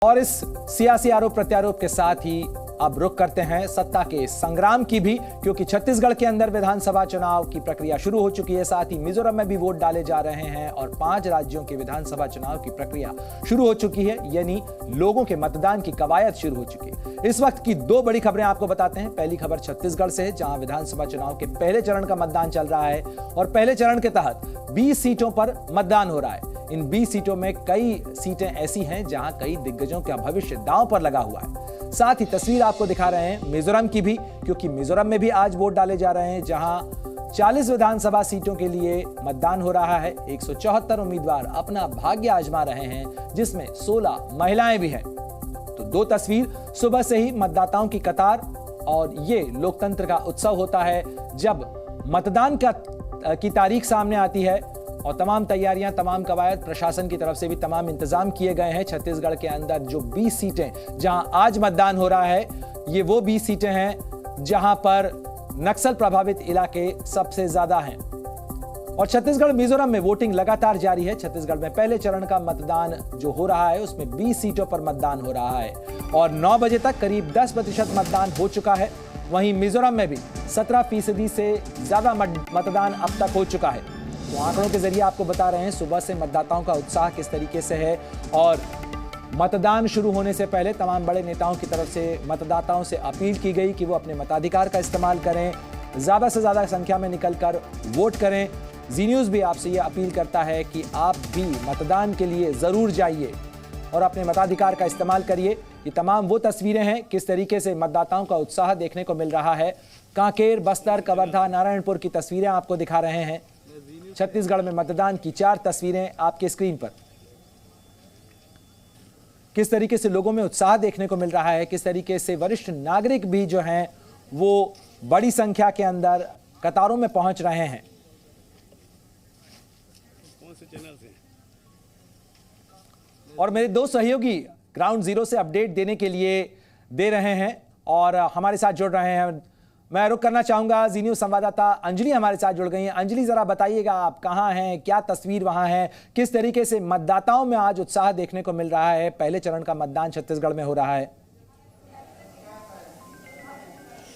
और इस सियासी आरोप प्रत्यारोप के साथ ही अब रुख करते हैं सत्ता के संग्राम की भी, क्योंकि छत्तीसगढ़ के अंदर विधानसभा चुनाव की प्रक्रिया शुरू हो चुकी है। साथ ही मिजोरम में भी वोट डाले जा रहे हैं और 5 राज्यों के विधानसभा चुनाव की प्रक्रिया शुरू हो चुकी है, यानी लोगों के मतदान की कवायद शुरू हो चुकी है। इस वक्त की 2 बड़ी खबरें आपको बताते हैं। पहली खबर छत्तीसगढ़ से है, जहां विधानसभा चुनाव के पहले चरण का मतदान चल रहा है और पहले चरण के तहत 20 सीटों पर मतदान हो रहा है। इन 20 सीटों में कई सीटें ऐसी हैं जहां कई दिग्गजों का भविष्य दांव पर लगा हुआ है। साथ ही तस्वीर आपको दिखा रहे हैं मिजोरम की भी, क्योंकि मिजोरम में भी आज वोट डाले जा रहे हैं, जहां 40 विधानसभा सीटों के लिए मतदान हो रहा है। 174 उम्मीदवार अपना भाग्य आजमा रहे हैं, जिसमें 16 महिलाएं भी हैं। तो 2 तस्वीर, सुबह से ही मतदाताओं की कतार, और ये लोकतंत्र का उत्सव होता है जब मतदान की तारीख सामने आती है और तमाम तैयारियां, तमाम कवायद, प्रशासन की तरफ से भी तमाम इंतजाम किए गए हैं। छत्तीसगढ़ के अंदर जो 20 सीटें जहां आज मतदान हो रहा है, ये वो 20 सीटें हैं जहां पर नक्सल प्रभावित इलाके सबसे ज्यादा हैं। और छत्तीसगढ़ मिजोरम में वोटिंग लगातार जारी है। छत्तीसगढ़ में पहले चरण का मतदान जो हो रहा है उसमें 20 सीटों पर मतदान हो रहा है और 9 बजे तक करीब 10% मतदान हो चुका है। वहीं मिजोरम में भी 17% से ज्यादा मतदान अब तक हो चुका है। तो आंकड़ों के जरिए आपको बता रहे हैं सुबह से मतदाताओं का उत्साह किस तरीके से है, और मतदान शुरू होने से पहले तमाम बड़े नेताओं की तरफ से मतदाताओं से अपील की गई कि वो अपने मताधिकार का इस्तेमाल करें, ज्यादा से ज्यादा संख्या में निकलकर वोट करें। जी न्यूज़ भी आपसे ये अपील करता है कि आप भी मतदान के लिए जरूर जाइए और अपने मताधिकार का इस्तेमाल करिए। ये तमाम वो तस्वीरें हैं किस तरीके से मतदाताओं का उत्साह देखने को मिल रहा है। कांकेर, बस्तर, कवर्धा, नारायणपुर की तस्वीरें आपको दिखा रहे हैं। छत्तीसगढ़ में मतदान की 4 तस्वीरें आपके स्क्रीन पर। किस तरीके से लोगों में उत्साह देखने को मिल रहा है, किस तरीके से वरिष्ठ नागरिक भी जो हैं वो बड़ी संख्या के अंदर कतारों में पहुंच रहे हैं। और मेरे 2 सहयोगी ग्राउंड जीरो से अपडेट देने के लिए दे रहे हैं और हमारे साथ जुड़ रहे हैं। मैं रुक करना चाहूंगा, जी न्यूज़ संवाददाता अंजलि हमारे साथ जुड़ गई हैं। अंजलि, जरा बताइएगा आप कहां हैं, क्या तस्वीर वहां है, किस तरीके से मतदाताओं में आज उत्साह देखने को मिल रहा है। पहले चरण का मतदान छत्तीसगढ़ में हो रहा है।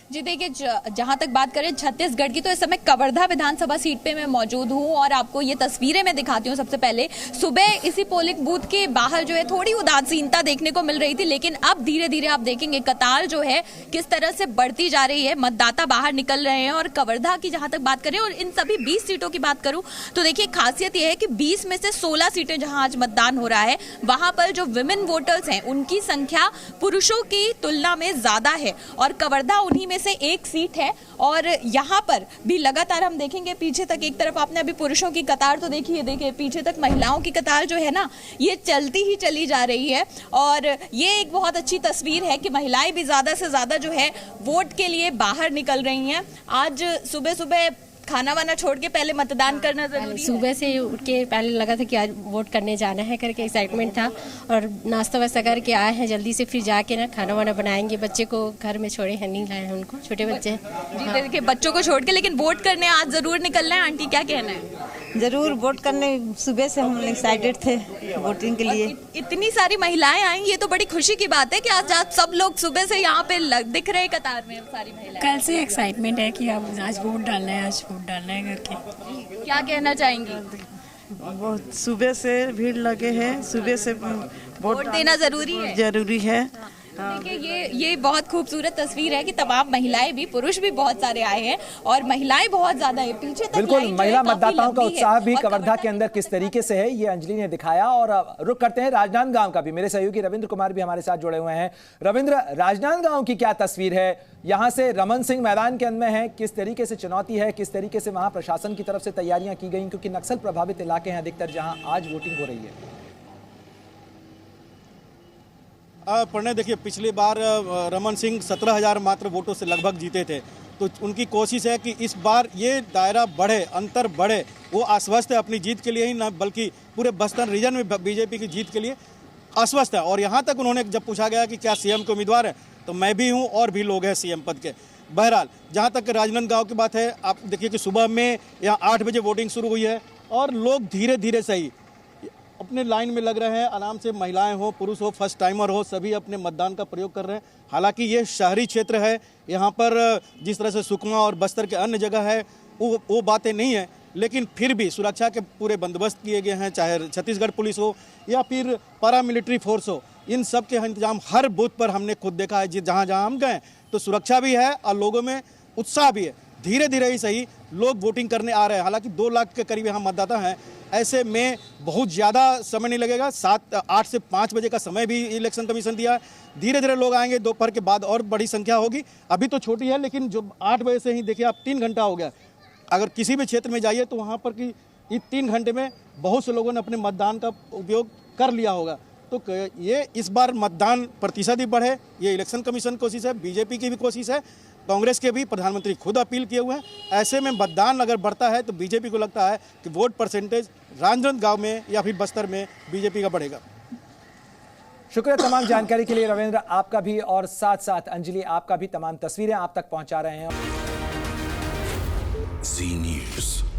जी देखिए, जहां तक बात करें छत्तीसगढ़ की, तो इस समय कवर्धा विधानसभा सीट पे मैं मौजूद हूं और आपको ये तस्वीरें मैं दिखाती हूं। सबसे पहले सुबह इसी पोलिंग बूथ के बाहर जो है थोड़ी उदासीनता देखने को मिल रही थी, लेकिन अब धीरे धीरे आप देखेंगे कतार जो है किस तरह से बढ़ती जा रही है, मतदाता बाहर निकल रहे हैं। और कवर्धा की जहां तक बात करें और इन सभी 20 सीटों की बात करूं तो देखिए खासियत यह है कि 20 में से 16 सीटें जहां आज मतदान हो रहा है, वहां पर जो विमेन वोटर्स हैं उनकी संख्या पुरुषों की तुलना में ज्यादा है और कवर्धा उन्हीं से एक सीट है। और यहाँ पर भी लगातार हम देखेंगे पीछे तक, एक तरफ आपने अभी पुरुषों की कतार तो देखिए पीछे तक महिलाओं की कतार जो है ना, ये चलती ही चली जा रही है। और ये एक बहुत अच्छी तस्वीर है कि महिलाएं भी ज्यादा से ज्यादा जो है वोट के लिए बाहर निकल रही हैं। आज सुबह सुबह खाना वाना छोड़ के पहले मतदान करना जरूरी है। सुबह से उठ के पहले लगा था कि आज वोट करने जाना है करके एक्साइटमेंट था, और नाश्ता वास्ता करके आए हैं जल्दी से, फिर जाके ना खाना वाना बनाएंगे। बच्चे को घर में छोड़े हैं, नहीं लाए हैं उनको, छोटे बच्चे हैं। जी देखिए, बच्चों को छोड़ के लेकिन वोट करने आज जरूर निकलना है। आंटी क्या कहना है? जरूर वोट करने, सुबह से हम एक्साइटेड थे वोटिंग के लिए। इतनी सारी महिलाएं आई, ये तो बड़ी खुशी की बात है कि आज सब लोग सुबह से यहाँ पे दिख रहे कतार में सारी महिलाएं। कल से एक्साइटमेंट है कि अब आज वोट डालना है, आज वोट डालना है करके। क्या कहना चाहेंगी? बहुत सुबह से भीड़ लगे हैं, सुबह से वोट देना जरूरी है। देखिए ये बहुत खूबसूरत तस्वीर है कि तमाम महिलाएं भी, पुरुष भी बहुत सारे आए हैं और महिलाएं बहुत ज्यादा है। पीछे तक बिल्कुल महिला मतदाताओं का उत्साह भी कवर्धा के अंदर किस तरीके से है, ये अंजलि ने दिखाया। और रुक करते हैं राजनांदगांव का भी। मेरे सहयोगी रविंद्र कुमार भी हमारे साथ जुड़े हुए हैं। रविंद्र, राजनांदगांव की क्या तस्वीर है? यहाँ से रमन सिंह मैदान के अंदर है, किस तरीके से चुनौती है, किस तरीके से वहां प्रशासन की तरफ से तैयारियां की गई, क्योंकि नक्सल प्रभावित इलाके हैं अधिकतर जहां आज वोटिंग हो रही है। प्रणय, देखिए पिछली बार रमन सिंह 17,000 मात्र वोटों से लगभग जीते थे, तो उनकी कोशिश है कि इस बार ये दायरा बढ़े, अंतर बढ़े। वो आश्वस्त है अपनी जीत के लिए ही, न बल्कि पूरे बस्तर रीजन में बीजेपी की जीत के लिए आश्वस्त है। और यहाँ तक उन्होंने जब पूछा गया कि क्या सीएम के उम्मीदवार है, तो मैं भी हूँ और भी लोग हैं सीएम पद के। बहरहाल, जहाँ तक राजनांदगांव की बात है, आप देखिए कि सुबह में यहाँ 8 बजे वोटिंग शुरू हुई है और लोग धीरे धीरे सही अपने लाइन में लग रहे हैं, आराम से महिलाएं हो, पुरुष हो, फर्स्ट टाइमर हो, सभी अपने मतदान का प्रयोग कर रहे हैं। हालांकि ये शहरी क्षेत्र है, यहाँ पर जिस तरह से सुकमा और बस्तर के अन्य जगह है वो बातें नहीं है, लेकिन फिर भी सुरक्षा के पूरे बंदोबस्त किए गए हैं, चाहे छत्तीसगढ़ पुलिस हो या फिर पैरामिलिट्री फोर्स हो। इन सब के इंतजाम हर बूथ पर हमने खुद देखा है। जहाँ जहाँ हम गए तो सुरक्षा भी है और लोगों में उत्साह भी है। धीरे धीरे ही सही लोग वोटिंग करने आ रहे हैं। हालांकि 2 लाख के करीब यहाँ मतदाता हैं, ऐसे में बहुत ज़्यादा समय नहीं लगेगा। 8 से 5 बजे का समय भी इलेक्शन कमीशन दिया है। धीरे धीरे लोग आएंगे, दोपहर के बाद और बड़ी संख्या होगी। अभी तो छोटी है, लेकिन जो 8 बजे से ही देखिए आप 3 घंटा हो गया। अगर किसी भी क्षेत्र में जाइए तो वहाँ पर कि इस 3 घंटे में बहुत से लोगों ने अपने मतदान का उपयोग कर लिया होगा। तो ये इस बार मतदान प्रतिशत ही बढ़े, ये इलेक्शन कमीशन की कोशिश है, बीजेपी की भी कोशिश है, कांग्रेस के भी प्रधानमंत्री खुद अपील किए हुए हैं। ऐसे में मतदान अगर बढ़ता है तो बीजेपी को लगता है कि वोट परसेंटेज राजनांदगांव में या फिर बस्तर में बीजेपी का बढ़ेगा। शुक्रिया तमाम जानकारी के लिए रविंद्र, आपका भी, और साथ साथ अंजलि आपका भी। तमाम तस्वीरें आप तक पहुंचा रहे हैं। जी न्यूज़।